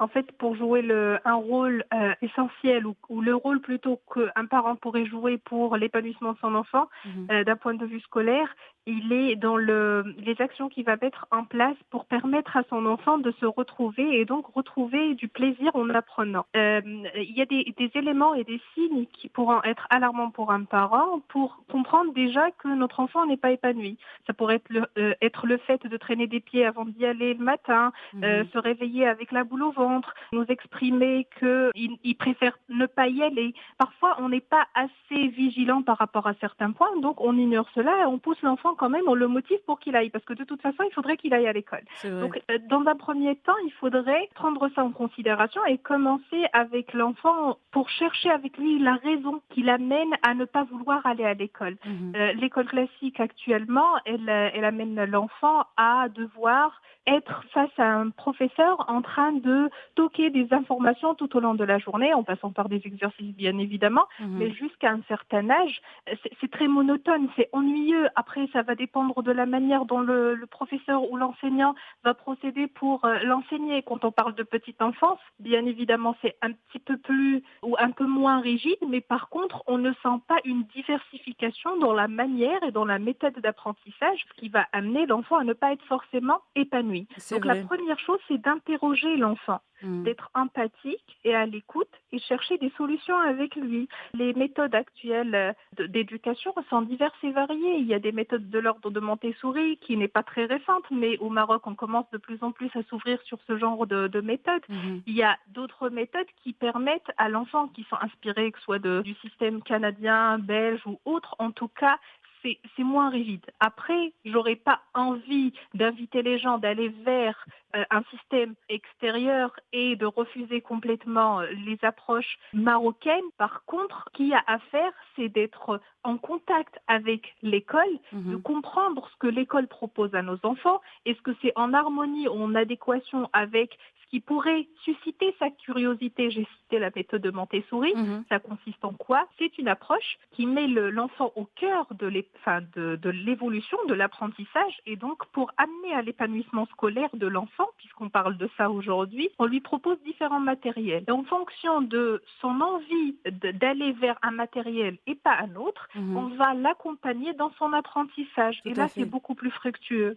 En fait, pour jouer un rôle essentiel ou le rôle plutôt qu'un parent pourrait jouer pour l'épanouissement de son enfant, Mmh. d'un point de vue scolaire, il est dans les actions qu'il va mettre en place pour permettre à son enfant de se retrouver et donc retrouver du plaisir en apprenant. Il y a des éléments et des signes qui pourront être alarmants pour un parent pour comprendre déjà que notre enfant n'est pas épanoui. Ça pourrait être le fait de traîner des pieds avant d'y aller le matin, Mmh. se réveiller avec la boule au ventre, nous exprimer qu'il préfère ne pas y aller. Parfois, on n'est pas assez vigilant par rapport à certains points, donc on ignore cela et on pousse l'enfant quand même, on le motive pour qu'il aille, parce que de toute façon, il faudrait qu'il aille à l'école. C'est vrai. Donc, dans un premier temps, il faudrait prendre ça en considération et commencer avec l'enfant pour chercher avec lui la raison qui l'amène à ne pas vouloir aller à l'école. Mmh. L'école classique actuellement, elle amène l'enfant à devoir être face à un professeur en train de stocker des informations tout au long de la journée, en passant par des exercices bien évidemment, Mmh. mais jusqu'à un certain âge, c'est très monotone, c'est ennuyeux. Après, ça va dépendre de la manière dont le professeur ou l'enseignant va procéder pour l'enseigner. Quand on parle de petite enfance, bien évidemment, c'est un petit peu plus ou un peu moins rigide, mais par contre, on ne sent pas une diversification dans la manière et dans la méthode d'apprentissage, ce qui va amener l'enfant à ne pas être forcément épanoui. C'est Donc la vrai. première chose, c'est d'interroger l'enfant, Mmh. d'être empathique et à l'écoute et chercher des solutions avec lui. Les méthodes actuelles d'éducation sont diverses et variées. Il y a des méthodes de l'ordre de Montessori qui n'est pas très récente, mais au Maroc, on commence de plus en plus à s'ouvrir sur ce genre de méthodes. Mmh. Il y a d'autres méthodes qui permettent à l'enfant, qui sont inspirées, que ce soit du système canadien, belge ou autre, en tout cas, c'est moins rigide. Après, j'aurais pas envie d'inviter les gens d'aller vers un système extérieur et de refuser complètement les approches marocaines. Par contre, ce qu'il y a à faire, c'est d'être en contact avec l'école, de Mmh. comprendre ce que l'école propose à nos enfants. Est-ce que c'est en harmonie ou en adéquation avec ce qui pourrait susciter sa curiosité? J'ai cité la méthode de Montessori. Mmh. Ça consiste en quoi? C'est une approche qui met l'enfant au cœur de l'évolution, de l'apprentissage, et donc pour amener à l'épanouissement scolaire de l'enfant, puisqu'on parle de ça aujourd'hui, on lui propose différents matériels. Et en fonction de son envie d'aller vers un matériel et pas un autre, on Mmh. va l'accompagner dans son apprentissage. Tout Et à là, c'est fait. beaucoup plus fructueux.